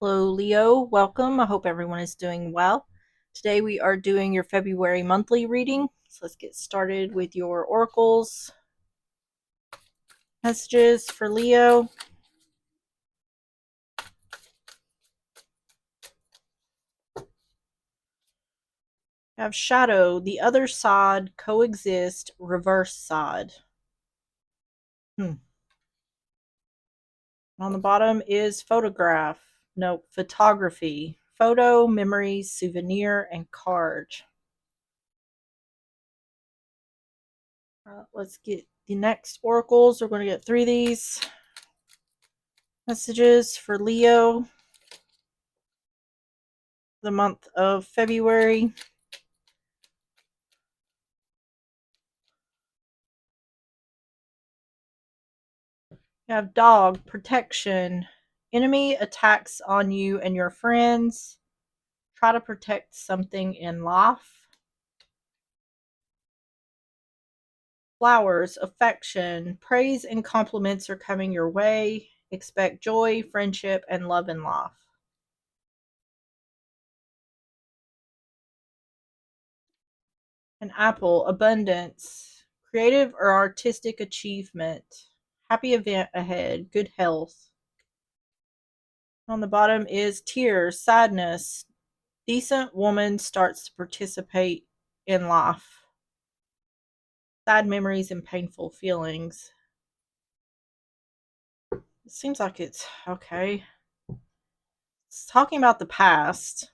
Hello, Leo. Welcome. I hope everyone is doing well. Today we are doing your February monthly reading. So let's get started with your oracles. Messages for Leo. You have shadow, the other side, coexist, reverse side. On the bottom is photograph. No, photography. Photo, memories, souvenir, and card. Let's get the next oracles. We're going to get 3 of these. Messages for Leo, the month of February. You have dog, protection. Enemy attacks on you and your friends. Try to protect something in life. Flowers, affection. Praise and compliments are coming your way. Expect joy, friendship, and love in life. An apple, abundance. Creative or artistic achievement. Happy event ahead. Good health. On the bottom is tears, sadness. Decent woman starts to participate in life. Sad memories and painful feelings. It seems like it's okay. It's talking about the past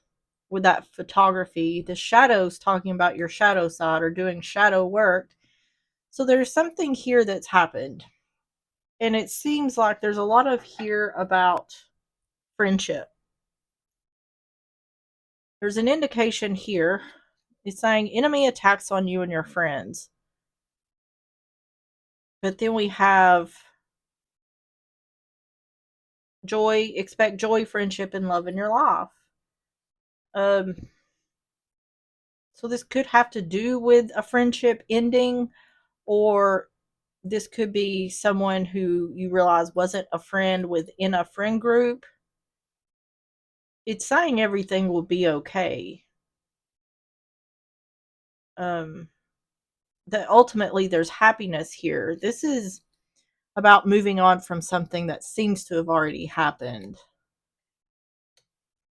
with that photography. The shadows talking about your shadow side or doing shadow work. So there's something here that's happened. And it seems like there's a lot of here about friendship. There's an indication here. It's saying enemy attacks on you and your friends. But then we have joy, expect joy, friendship, and love in your life. Um, so this could have to do with a friendship ending, or this could be someone who you realize wasn't a friend within a friend group. It's saying everything will be okay. Um, that ultimately there's happiness here. This is about moving on from something that seems to have already happened,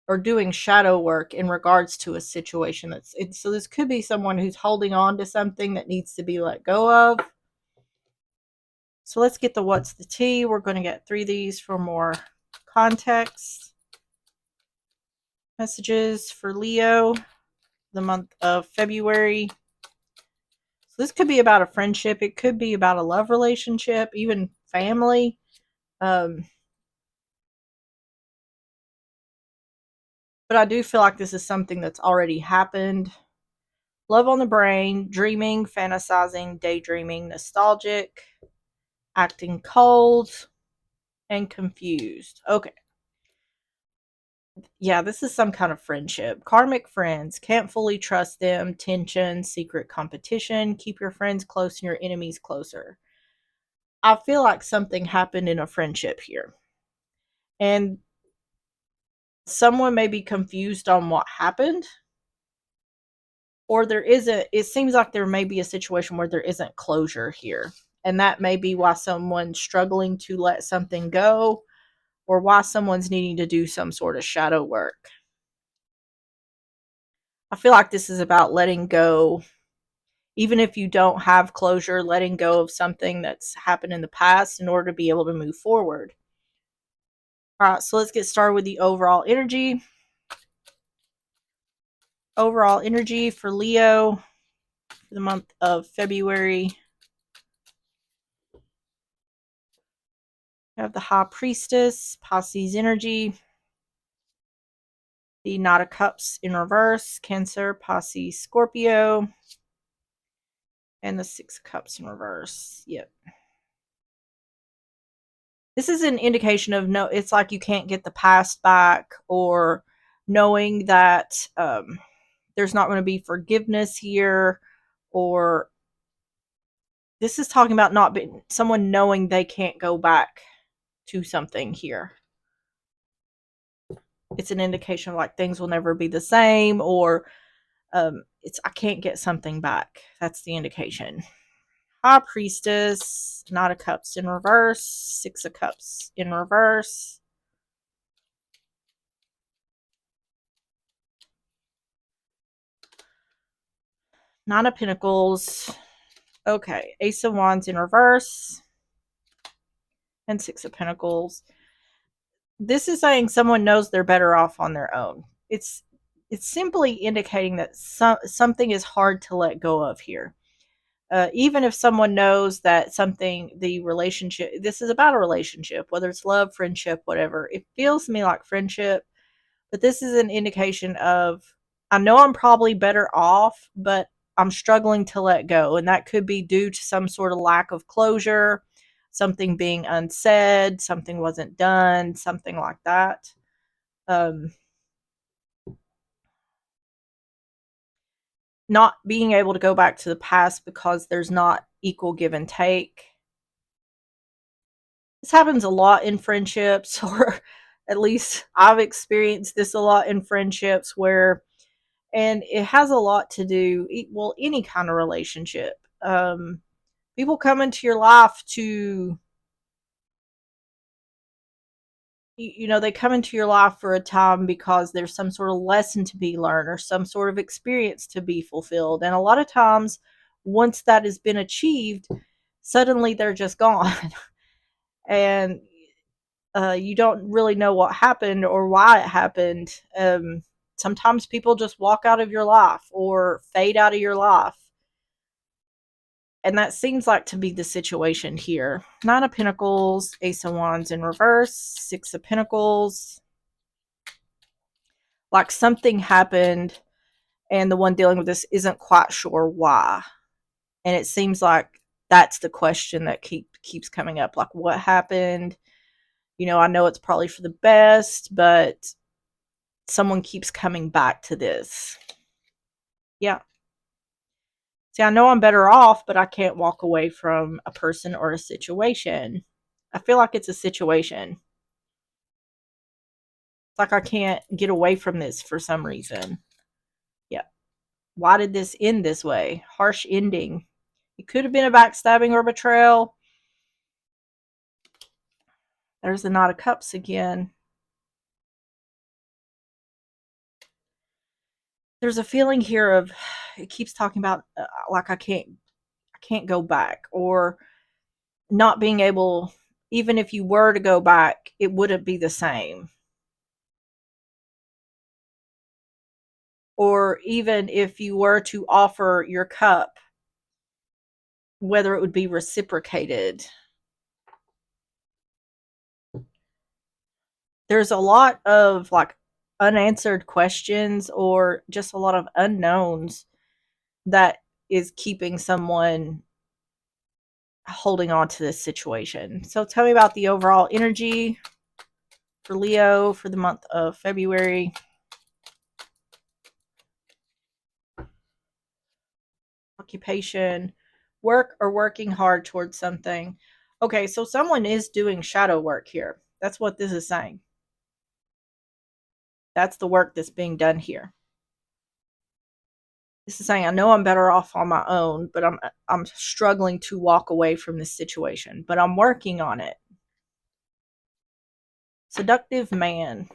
or doing shadow work in regards to a situation so this could be someone who's holding on to something that needs to be let go of. So let's get the what's the tea. We're going to get 3 of these for more context. Messages for Leo, the month of February. So this could be about a friendship. It could be about a love relationship, even family. But I do feel like this is something that's already happened. Love on the brain, dreaming, fantasizing, daydreaming, nostalgic, acting cold, and confused. Okay. Yeah, this is some kind of friendship. Karmic friends. Can't fully trust them. Tension, secret competition. Keep your friends close and your enemies closer. I feel like something happened in a friendship here. And someone may be confused on what happened. Or there isn't, it seems like there may be a situation where there isn't closure here. And that may be why someone's struggling to let something go, or why someone's needing to do some sort of shadow work. I feel like this is about letting go. Even if you don't have closure, letting go of something that's happened in the past in order to be able to move forward. All right, so let's get started with the overall energy. Overall energy for Leo for the month of February. We have the High Priestess, Pisces energy. The Knight of Cups in reverse, Cancer, Pisces, Scorpio. And the Six of Cups in reverse. Yep. This is an indication of no, it's like you can't get the past back, or knowing that there's not going to be forgiveness here, or this is talking about not being someone knowing they can't go back to something here. It's an indication of like things will never be the same, or it's I can't get something back. That's the indication. High Priestess, Knight of Cups in reverse, Six of Cups in reverse. Nine of Pentacles. Okay, Ace of Wands in reverse. And Six of Pentacles. This is saying someone knows they're better off on their own. It's simply indicating that something is hard to let go of here. Even if someone knows that something, the relationship, this is about a relationship, whether it's love, friendship, whatever, it feels to me like friendship, but this is an indication of, I know I'm probably better off, but I'm struggling to let go. And that could be due to some sort of lack of closure, something being unsaid, something wasn't done, something like that. Um, Not being able to go back to the past because there's not equal give and take. This happens a lot in friendships, or at least I've experienced this a lot in friendships where, and it has a lot to do, well, any kind of relationship. People come into your life to, they come into your life for a time because there's some sort of lesson to be learned or some sort of experience to be fulfilled. And a lot of times, once that has been achieved, suddenly they're just gone. And you don't really know what happened or why it happened. Sometimes people just walk out of your life or fade out of your life. And that seems like to be the situation here. Nine of Pentacles, Ace of Wands in reverse, Six of Pentacles. Like something happened and the one dealing with this isn't quite sure why. And it seems like that's the question that keeps coming up. Like, what happened? I know it's probably for the best, but someone keeps coming back to this. Yeah. See, I know I'm better off, but I can't walk away from a person or a situation. I feel like it's a situation. It's like I can't get away from this for some reason. Yeah. Why did this end this way? Harsh ending. It could have been a backstabbing or betrayal. There's the Knight of Cups again. There's a feeling here of, it keeps talking about like I can't go back, or not being able, even if you were to go back, it wouldn't be the same. Or even if you were to offer your cup, whether it would be reciprocated. There's a lot of like unanswered questions or just a lot of unknowns that is keeping someone holding on to this situation. So tell me about the overall energy for Leo for the month of February. Occupation, work or working hard towards something. Okay, so someone is doing shadow work here. That's what this is saying. That's the work that's being done here. This is saying I know I'm better off on my own, but I'm struggling to walk away from this situation, but I'm working on it. Seductive man.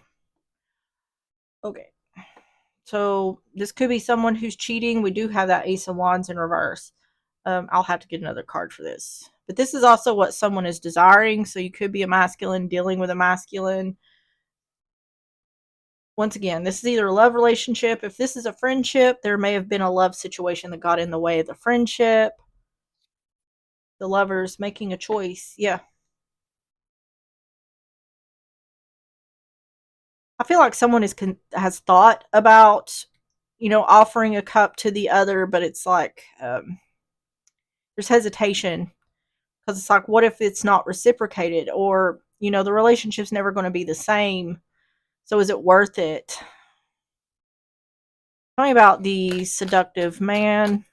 Okay. So this could be someone who's cheating. We do have that Ace of Wands in reverse. I'll have to get another card for this. But this is also what someone is desiring. So you could be a masculine dealing with a masculine. Once again, this is either a love relationship. If this is a friendship, there may have been a love situation that got in the way of the friendship. The lovers making a choice. Yeah. I feel like someone has thought about, offering a cup to the other, but it's like there's hesitation because it's like, what if it's not reciprocated, or the relationship's never going to be the same? So is it worth it? Tell me about the seductive man.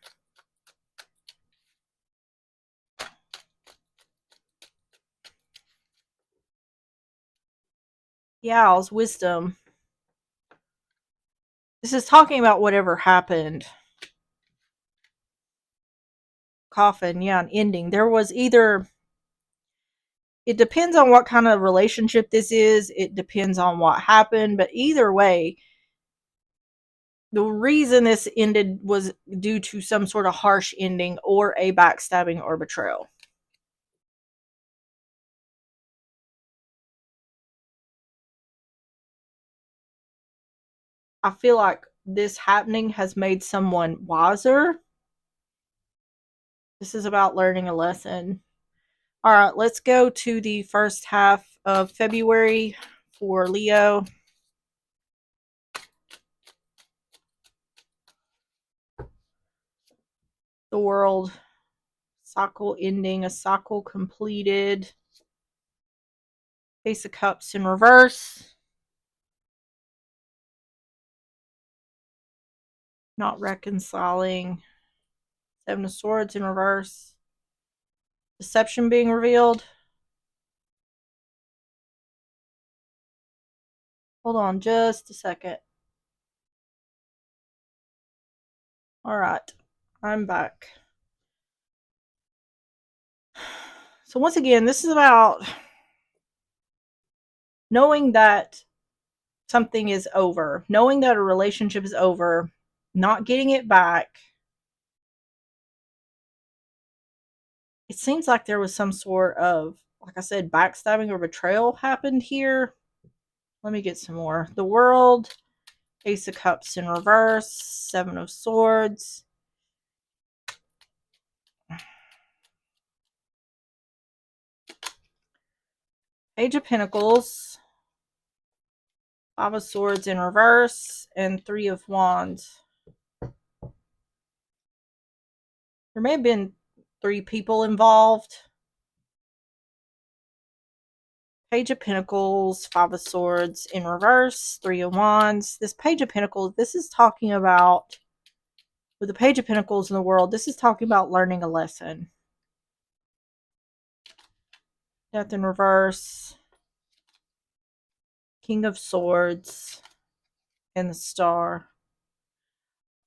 Yeah, owl's wisdom. This is talking about whatever happened. Coffin, yeah, an ending. There was either, it depends on what kind of relationship this is, it depends on what happened, but either way, the reason this ended was due to some sort of harsh ending or a backstabbing or betrayal. I feel like this happening has made someone wiser. This is about learning a lesson. All right, let's go to the first half of February for Leo. The world. Cycle ending, a cycle completed. Ace of Cups in reverse. Not reconciling. Seven of Swords in reverse. Deception being revealed. Hold on just a second. All right, I'm back. So once again, this is about knowing that something is over, knowing that a relationship is over, not getting it back. It seems like there was some sort of, like I said, backstabbing or betrayal happened here. Let me get some more. The World, Ace of Cups in reverse, Seven of Swords, Page of Pentacles, Five of Swords in reverse, and Three of Wands. There may have been three people involved. Page of Pentacles, Five of Swords in reverse, Three of Wands. This Page of Pentacles, this is talking about, with the Page of Pentacles in the World, this is talking about learning a lesson. Death in reverse, King of Swords, and the Star.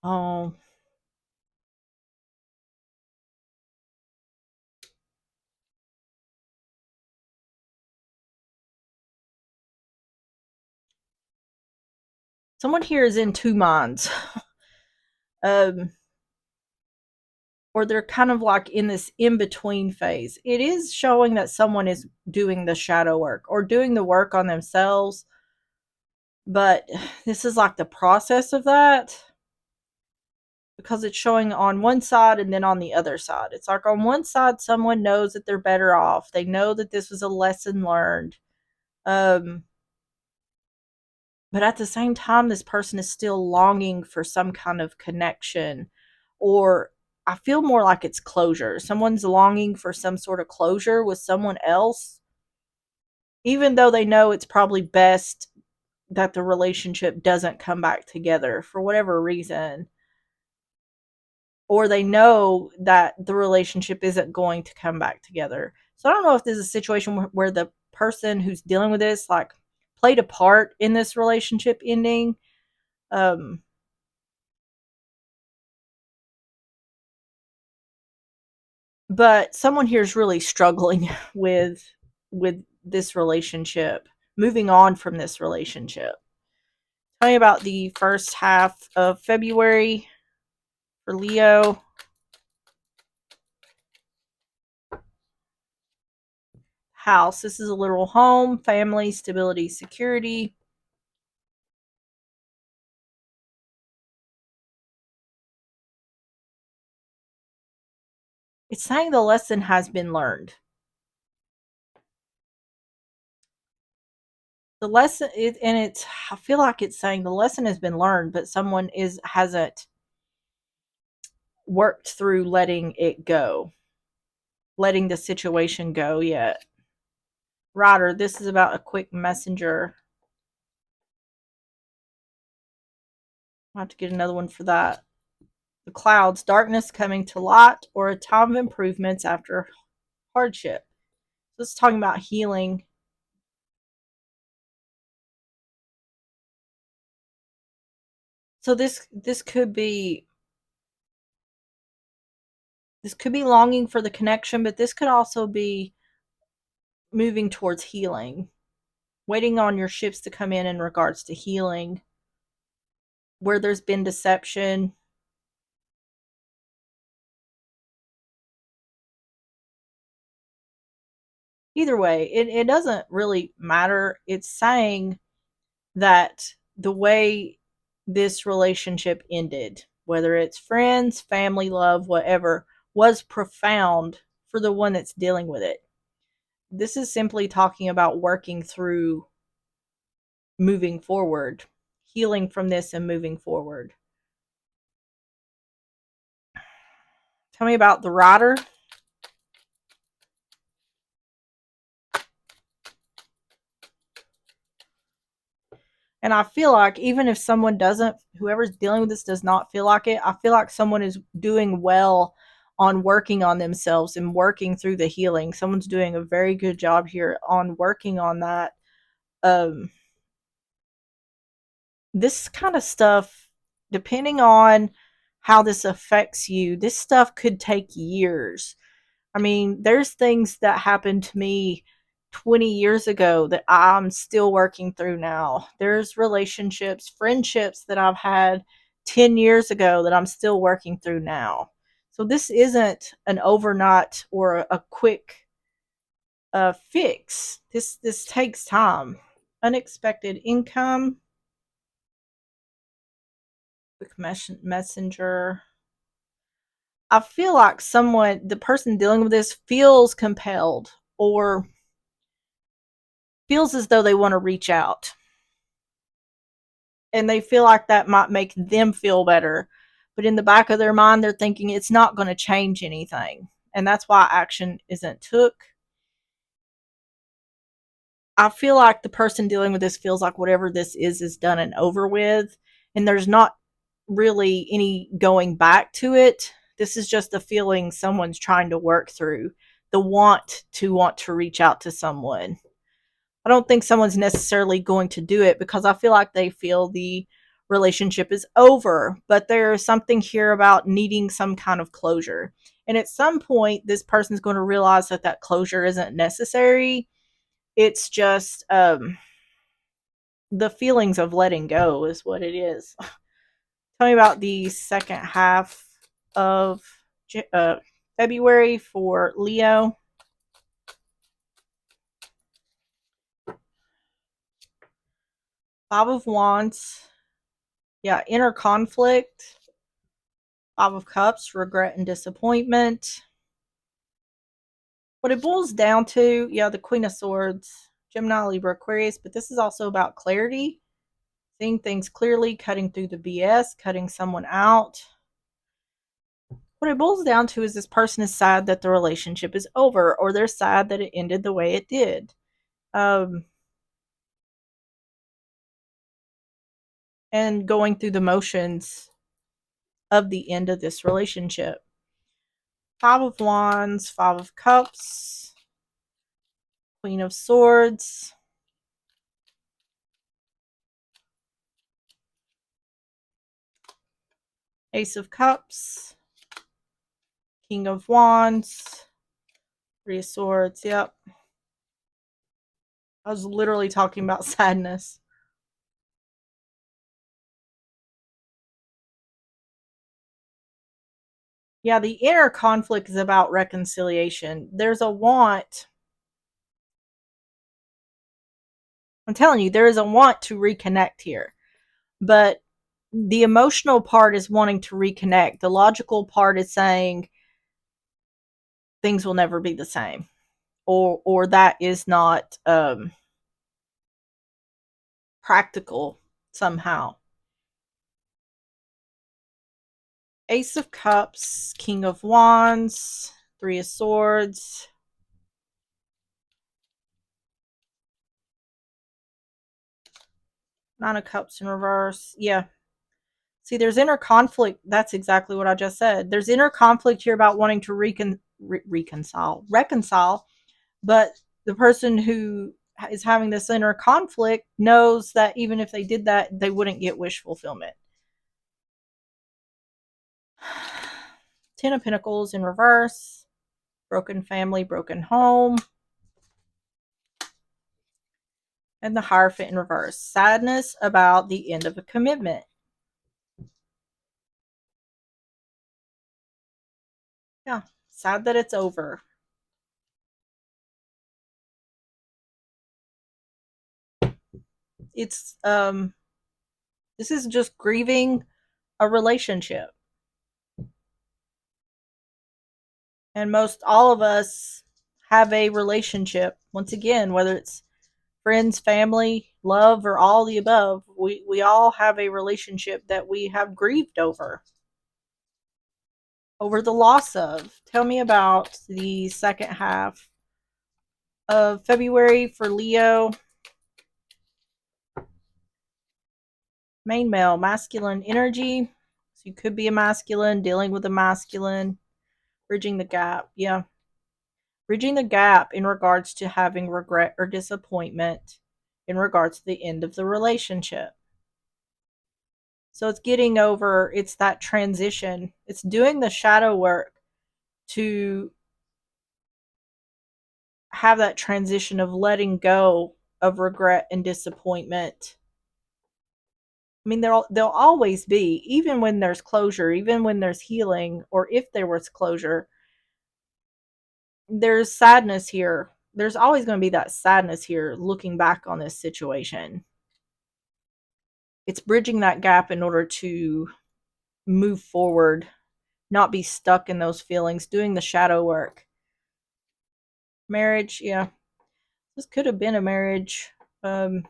Oh, someone here is in two minds. um, or they're kind of like in this in-between phase. It is showing that someone is doing the shadow work or doing the work on themselves, but this is like the process of that, because it's showing on one side and then on the other side. It's like on one side, someone knows that they're better off. They know that this was a lesson learned. Um, but at the same time, this person is still longing for some kind of connection, or I feel more like it's closure. Someone's longing for some sort of closure with someone else, even though they know it's probably best that the relationship doesn't come back together for whatever reason, or they know that the relationship isn't going to come back together. So I don't know if this is a situation where the person who's dealing with this like played a part in this relationship ending. Um, but someone here is really struggling with this relationship, moving on from this relationship. Tell me about the first half of February for Leo. House. This is a literal home, family, stability, security. It's saying the lesson has been learned. The lesson it, and it's I feel like it's saying the lesson has been learned, but someone hasn't worked through letting it go, letting the situation go yet. Ryder, this is about a quick messenger. I'll have to get another one for that. The clouds, darkness coming to light, or a time of improvements after hardship. So it's talking about healing. So this could be longing for the connection, but this could also be moving towards healing, waiting on your ships to come in regards to healing, where there's been deception. Either way, it doesn't really matter. It's saying that the way this relationship ended, whether it's friends, family, love, whatever, was profound for the one that's dealing with it. This is simply talking about working through moving forward, healing from this and moving forward. Tell me about the rider. And I feel like even if someone doesn't, whoever's dealing with this does not feel like it, I feel like someone is doing well on working on themselves and working through the healing. Someone's doing a very good job here on working on that. Um, this kind of stuff, depending on how this affects you, this stuff could take years. I mean, there's things that happened to me 20 years ago that I'm still working through now. There's relationships, friendships that I've had 10 years ago that I'm still working through now. So this isn't an overnight or a quick fix. This takes time. Unexpected income, quick messenger. I feel like the person dealing with this feels compelled or feels as though they want to reach out, and they feel like that might make them feel better, but in the back of their mind they're thinking it's not going to change anything, and that's why action isn't took. I feel like the person dealing with this feels like whatever this is done and over with, and there's not really any going back to it. This is just a feeling someone's trying to work through, the want to reach out to someone. I don't think someone's necessarily going to do it because I feel like they feel the relationship is over, but there's something here about needing some kind of closure. And at some point, this person's going to realize that that closure isn't necessary. It's just the feelings of letting go is what it is. Tell me about the second half of uh, February for Leo. Five of Wands. Yeah, inner conflict. Five of Cups, regret and disappointment. What it boils down to, yeah, the Queen of Swords, Gemini, Libra, Aquarius, but this is also about clarity, seeing things clearly, cutting through the BS, cutting someone out. What it boils down to is this person is sad that the relationship is over, or they're sad that it ended the way it did. Um, and going through the motions of the end of this relationship. Five of Wands, Five of Cups, Queen of Swords, Ace of Cups, King of Wands, Three of Swords. Yep. I was literally talking about sadness. Yeah, the inner conflict is about reconciliation. There's a want. I'm telling you, there is a want to reconnect here. But the emotional part is wanting to reconnect. The logical part is saying things will never be the same. Or that is not practical somehow. Ace of Cups, King of Wands, Three of Swords, Nine of Cups in reverse. Yeah. See, there's inner conflict. That's exactly what I just said. There's inner conflict here about wanting to reconcile, but the person who is having this inner conflict knows that even if they did that, they wouldn't get wish fulfillment. Ten of Pentacles in reverse. Broken family, broken home. And the Hierophant in reverse. Sadness about the end of a commitment. Yeah, sad that it's over. It's this is just grieving a relationship. And most all of us have a relationship. Once again, whether it's friends, family, love, or all the above, we all have a relationship that we have grieved over the loss of. Tell me about the second half of February for Leo. Main male, masculine energy. So you could be a masculine, dealing with a masculine, bridging the gap. Yeah. Bridging the gap in regards to having regret or disappointment in regards to the end of the relationship. So it's getting over, it's that transition. It's doing the shadow work to have that transition of letting go of regret and disappointment. I mean, they'll always be, even when there's closure, even when there's healing, or if there was closure, there's sadness here. There's always going to be that sadness here looking back on this situation. It's bridging that gap in order to move forward, not be stuck in those feelings, doing the shadow work. Marriage, yeah. This could have been a marriage. It's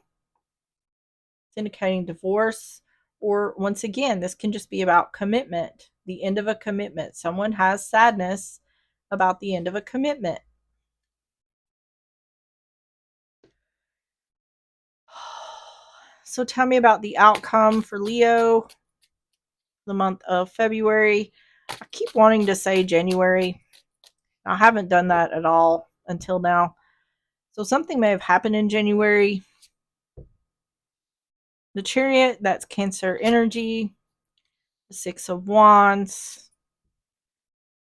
indicating divorce. Or once again, this can just be about commitment, the end of a commitment. Someone has sadness about the end of a commitment. So tell me about the outcome for Leo, the month of February. I keep wanting to say January. I haven't done that at all until now. So something may have happened in January. The Chariot, that's Cancer energy. The Six of Wands.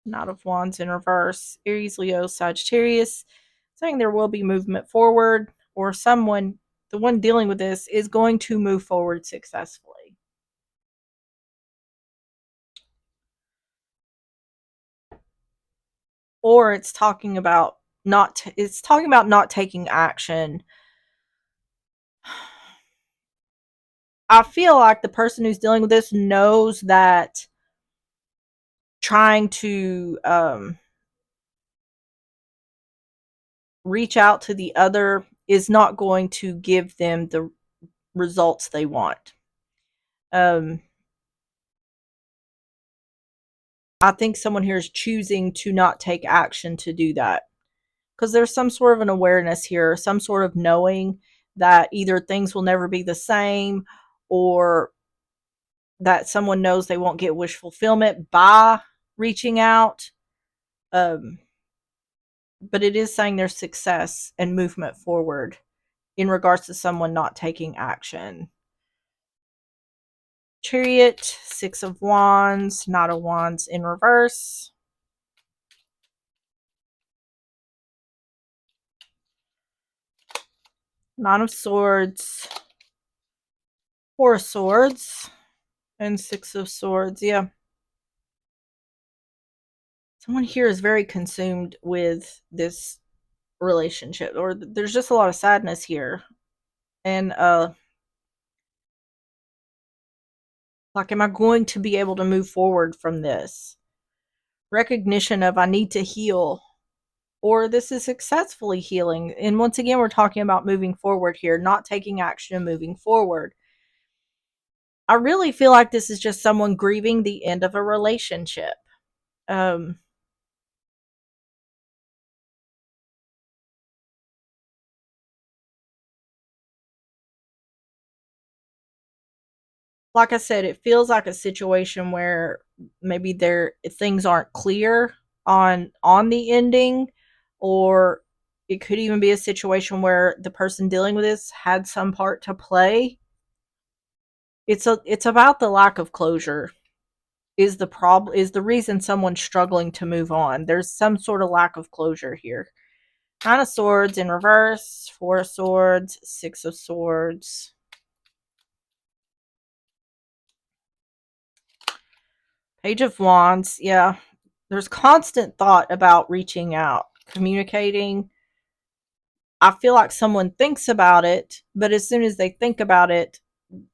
Knight of Wands in reverse. Aries, Leo, Sagittarius. Saying there will be movement forward, or someone, the one dealing with this, is going to move forward successfully. Or it's talking about not taking action. I feel like the person who's dealing with this knows that trying to reach out to the other is not going to give them the results they want. I think someone here is choosing to not take action to do that, because there's some sort of an awareness here, some sort of knowing that either things will never be the same, or that someone knows they won't get wish fulfillment by reaching out. Um, but it is saying there's success and movement forward in regards to someone not taking action. Chariot, Six of Wands, Knight of Wands in reverse. Nine of Swords, Four of Swords, and Six of Swords. Yeah. Someone here is very consumed with this relationship, or there's just a lot of sadness here. And like, am I going to be able to move forward from this? Recognition of I need to heal, or this is successfully healing. And once again, we're talking about moving forward here, not taking action and moving forward. I really feel like this is just someone grieving the end of a relationship. Um, like I said, it feels like a situation where maybe things aren't clear on the ending, or it could even be a situation where the person dealing with this had some part to play. It's about the lack of closure. is the reason someone's struggling to move on. There's some sort of lack of closure here. Nine of Swords in reverse, Four of Swords, Six of Swords. Page of Wands, yeah. There's constant thought about reaching out, communicating. I feel like someone thinks about it, but as soon as they think about it,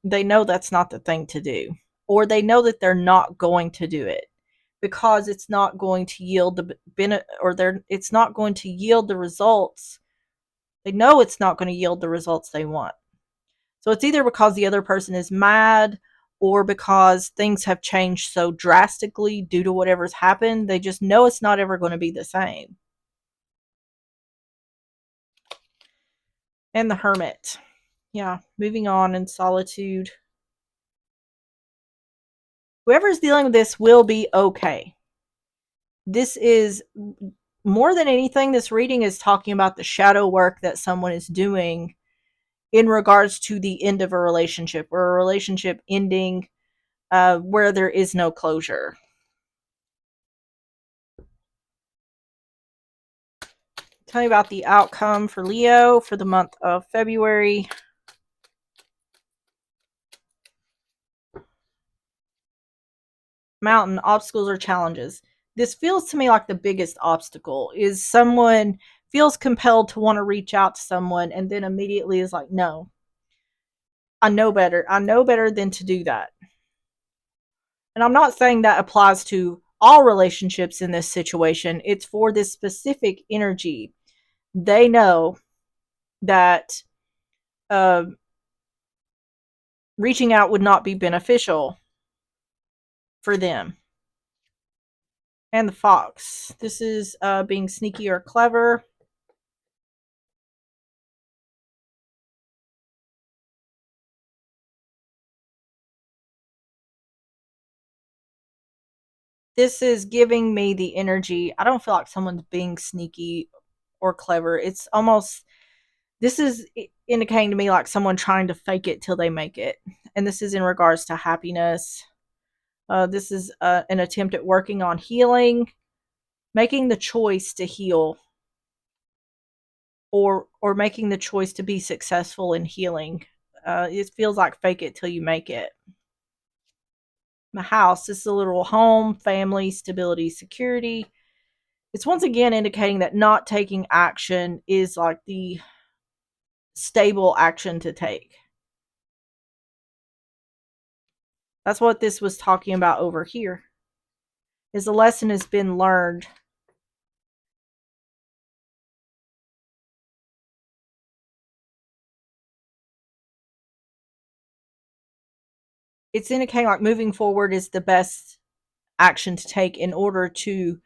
they know that's not the thing to do. Or they know that they're not going to do it because it's not going to yield the it's not going to yield the results. They know it's not going to yield the results they want. So it's either because the other person is mad or because things have changed so drastically due to whatever's happened. They just know it's not ever going to be the same. And the Hermit. Yeah, moving on in solitude. Whoever's dealing with this will be okay. This is more than anything, this reading is talking about the shadow work that someone is doing in regards to the end of a relationship or a relationship ending where there is no closure. Tell me about the outcome for Leo for the month of February. Mountain, obstacles or challenges. This feels to me like the biggest obstacle is someone feels compelled to want to reach out to someone and then immediately is like, no, I know better. I know better than to do that. And I'm not saying that applies to all relationships in this situation. It's for this specific energy. They know that uh, reaching out would not be beneficial for them. And the Fox. This is being sneaky or clever. This is giving me the energy. I don't feel like someone's being sneaky or clever. It's almost, this is indicating to me like someone trying to fake it till they make it. And this is in regards to happiness. This is an attempt at working on healing, making the choice to heal, or making the choice to be successful in healing. It feels like fake it till you make it. My house, this is a little home, family, stability, security. It's once again indicating that not taking action is like the stable action to take. That's what this was talking about over here. Is the lesson has been learned. It's indicating like moving forward is the best action to take in order to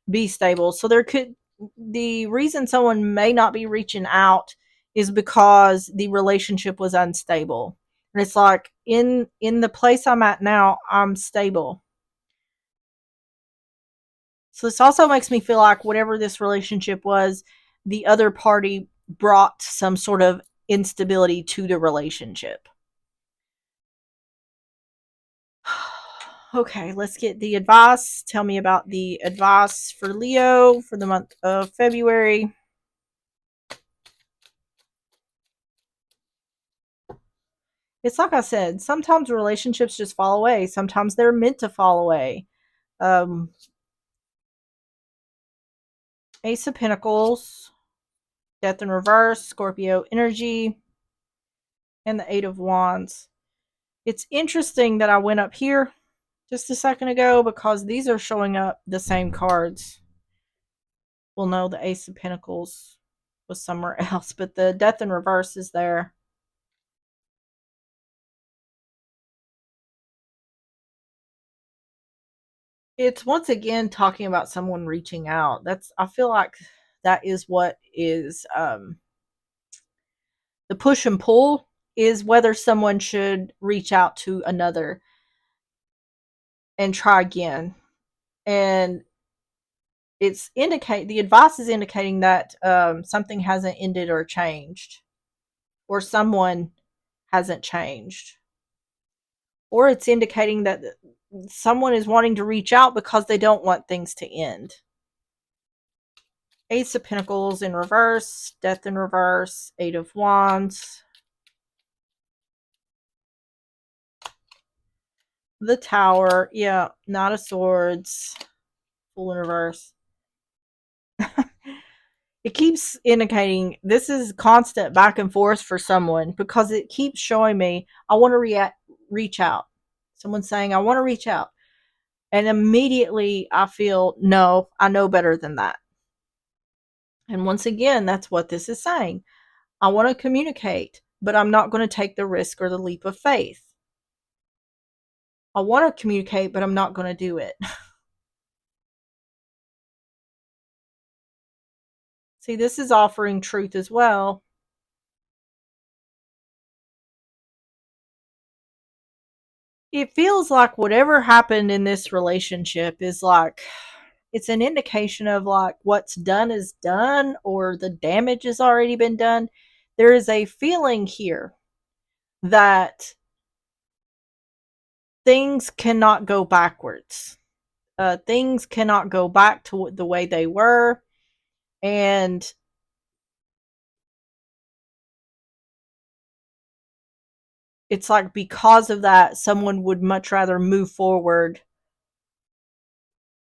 be stable. So there could, the reason someone may not be reaching out is because the relationship was unstable. And it's like in the place I'm at now, I'm stable. So this also makes me feel like whatever this relationship was, the other party brought some sort of instability to the relationship. Okay, let's get the advice. Tell me about the advice for Leo for the month of February. It's like I said, sometimes relationships just fall away. Sometimes they're meant to fall away. Um, Ace of Pentacles, Death in Reverse, Scorpio energy, and the Eight of Wands. It's interesting that I went up here just a second ago because these are showing up the same cards. Well, no, the Ace of Pentacles was somewhere else, but the Death in Reverse is there. It's once again talking about someone reaching out. That's, I feel like that is what is the push and pull, is whether someone should reach out to another and try again. And it's indicate, the advice is indicating that something hasn't ended or changed, or someone hasn't changed, or it's indicating that someone is wanting to reach out because they don't want things to end. Ace of Pentacles in reverse, Death in reverse, Eight of Wands, the Tower, yeah, Knight of Swords, Fool in reverse. It keeps indicating this is constant back and forth for someone because it keeps showing me I want to reach out. Someone's saying I want to reach out, and immediately I feel no, I know better than that. And once again, that's what this is saying. I want to communicate, but I'm not going to take the risk or the leap of faith. I want to communicate, but I'm not going to do it. See, this is offering truth as well. It feels like whatever happened in this relationship is like it's an indication of like what's done is done or the damage has already been done. There is a feeling here that things cannot go backwards. Things cannot go back to the way they were. And it's like because of that, someone would much rather move forward.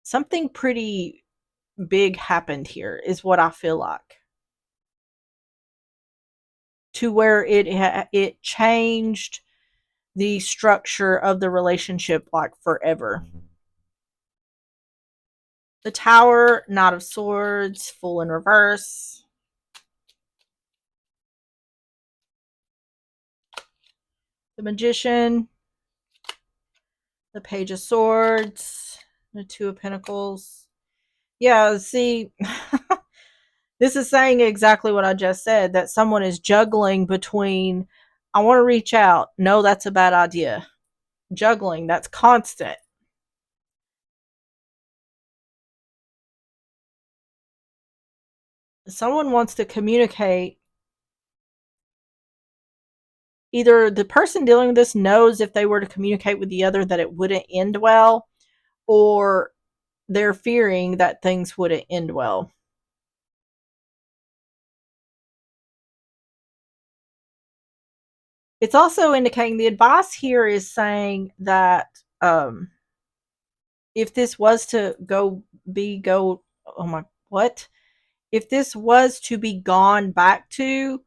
Something pretty big happened here, is what I feel like. To where it changed the structure of the relationship like forever. The Tower, Knight of Swords, Fool in reverse. The Magician, the Page of Swords, the Two of Pentacles. Yeah, see, this is saying exactly what I just said, that someone is juggling between, I want to reach out. No, that's a bad idea. Juggling, that's constant. Someone wants to communicate. Either the person dealing with this knows if they were to communicate with the other that it wouldn't end well, or they're fearing that things wouldn't end well. It's also indicating the advice here is saying that if this was to oh my, what? If this was to be gone back to,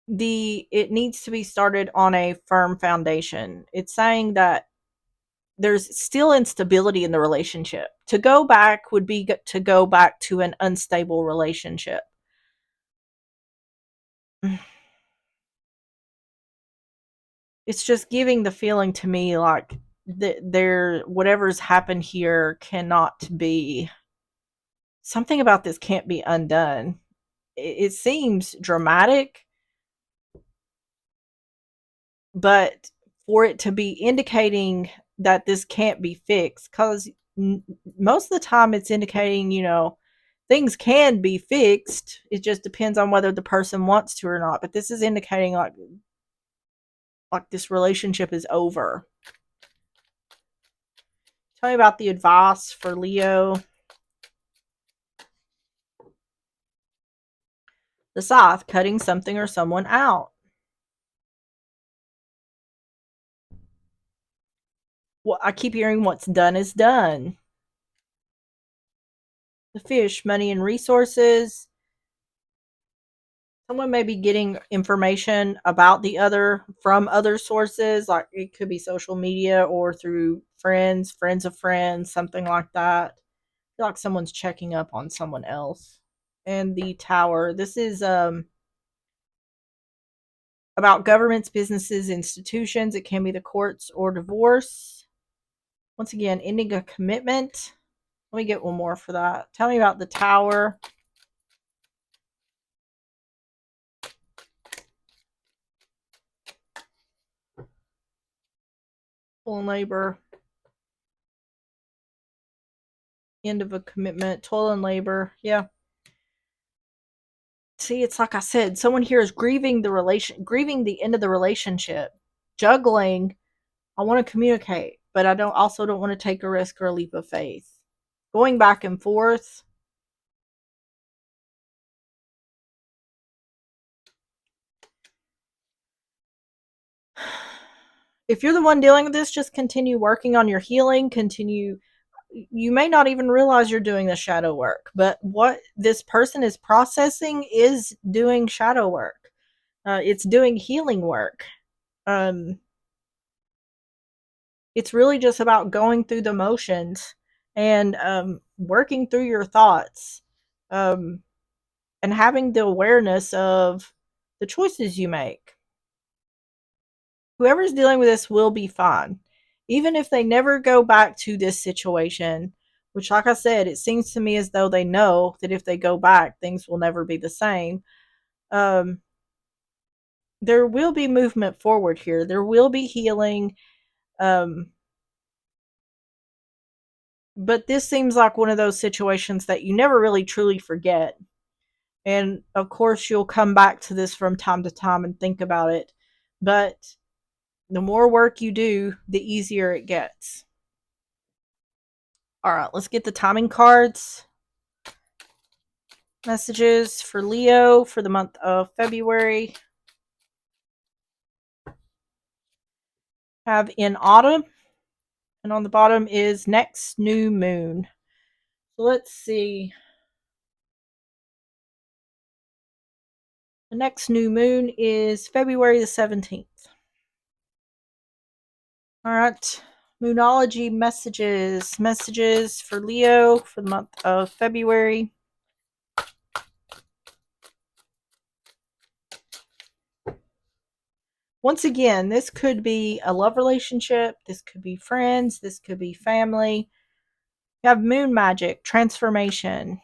it needs to be started on a firm foundation. It's saying that there's still instability in the relationship. To go back would be to go back to an unstable relationship. It's just giving the feeling to me like there whatever's happened here cannot be, something about this can't be undone. It seems dramatic, but for it to be indicating that this can't be fixed, because most of the time it's indicating, things can be fixed. It just depends on whether the person wants to or not. But this is indicating like this relationship is over. Tell me about the advice for Leo. The Scythe, cutting something or someone out. Well, I keep hearing what's done is done. The Fish, money and resources. Someone may be getting information about the other from other sources, like it could be social media or through friends of friends, something like that. I feel like someone's checking up on someone else. And the Tower, this is about governments, businesses, institutions. It can be the courts or divorce. Once again, ending a commitment. Let me get one more for that. Tell me about the Tower. Full labor. End of a commitment. Toil and labor. Yeah. See, it's like I said, someone here is grieving the end of the relationship, juggling. I want to communicate. but I don't want to take a risk or a leap of faith. Going back and forth. If you're the one dealing with this, just continue working on your healing, continue. You may not even realize you're doing the shadow work, but what this person is processing is doing shadow work. It's doing healing work. Um, it's really just about going through the motions and working through your thoughts, um, and having the awareness of the choices you make. Whoever's dealing with this will be fine. Even if they never go back to this situation, which, like I said, it seems to me as though they know that if they go back, things will never be the same. Um, there will be movement forward here. There will be healing. Um, but this seems like one of those situations that you never really truly forget. And of course, you'll come back to this from time to time and think about it. But the more work you do, the easier it gets. All right, let's get the timing cards. Messages for Leo for the month of February. Have in autumn, and on the bottom is next new moon. So let's see. The next new moon is February the 17th. All right. Moonology messages. Messages for Leo for the month of February. Once again, this could be a love relationship. This could be friends. This could be family. You have moon magic, transformation.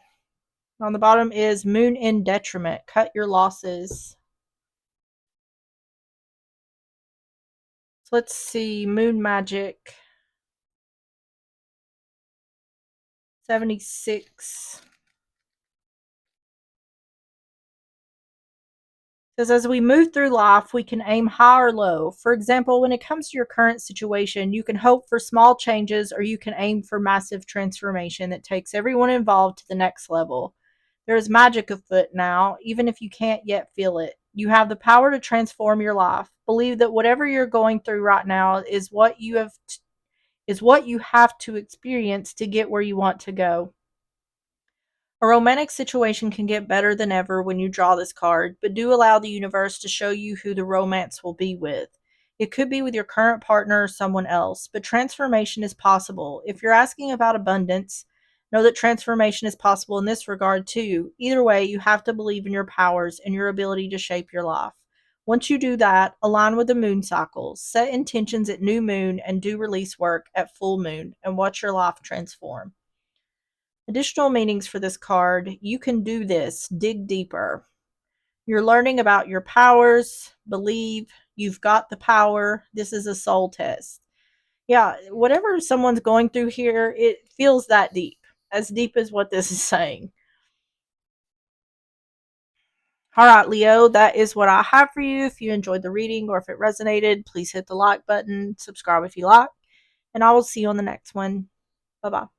On the bottom is moon in detriment. Cut your losses. So let's see. Moon magic. 76. Says as we move through life, we can aim high or low. For example, when it comes to your current situation, you can hope for small changes or you can aim for massive transformation that takes everyone involved to the next level. There is magic afoot now, even if you can't yet feel it. You have the power to transform your life. Believe that whatever you're going through right now is what you have to experience to get where you want to go. A romantic situation can get better than ever when you draw this card, but do allow the universe to show you who the romance will be with. It could be with your current partner or someone else, but transformation is possible. If you're asking about abundance, know that transformation is possible in this regard too. Either way, you have to believe in your powers and your ability to shape your life. Once you do that, align with the moon cycles, set intentions at new moon, and do release work at full moon, and watch your life transform. Additional meanings for this card: you can do this, dig deeper. You're learning about your powers, believe you've got the power. This is a soul test. Yeah, whatever someone's going through here, it feels that deep, as deep as what this is saying. All right, Leo, that is what I have for you. If you enjoyed the reading or if it resonated, please hit the like button, subscribe if you like, and I will see you on the next one. Bye bye.